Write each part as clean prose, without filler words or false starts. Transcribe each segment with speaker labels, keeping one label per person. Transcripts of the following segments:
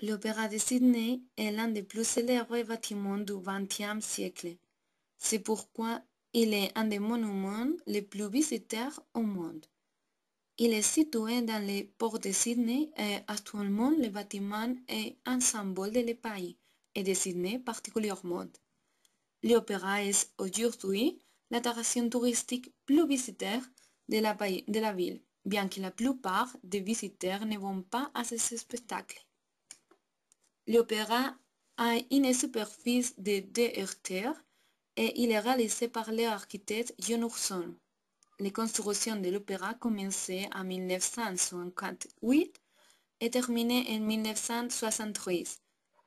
Speaker 1: L'Opéra de Sydney est l'un des plus célèbres bâtiments du XXe siècle. C'est pourquoi il est un des monuments les plus visités au monde. Il est situé dans le port de Sydney et actuellement le bâtiment est un symbole de le pays et de Sydney particulièrement. L'opéra est aujourd'hui l'attraction touristique plus visitée de la ville, bien que la plupart des visiteurs ne vont pas à ce spectacle. L'opéra a une superficie de 2 hectares et il est réalisé par l'architecte John Hudson. La construction de l'opéra commençait en 1958 et terminée en 1973,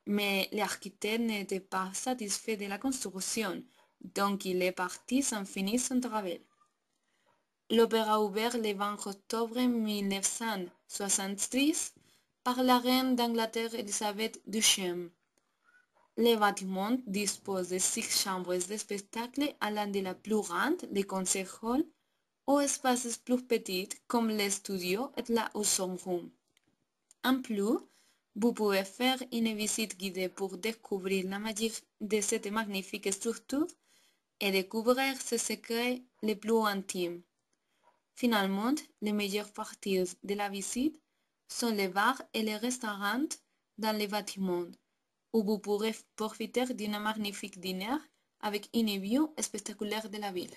Speaker 1: mais l'architecte n'était pas satisfait de la construction, donc il est parti sans finir son travail. L'opéra ouvert le 20 octobre 1963 par la reine d'Angleterre Elisabeth II. Le bâtiment dispose de 6 chambres de spectacle allant de la plus grande, le concert hall, aux espaces plus petits comme les studios et la Hudson Room. En plus, vous pouvez faire une visite guidée pour découvrir la magie de cette magnifique structure et découvrir ses secrets les plus intimes. Finalement, les meilleures parties de la visite sont les bars et les restaurants dans les bâtiments, où vous pourrez profiter d'un magnifique dîner avec une vue spectaculaire de la ville.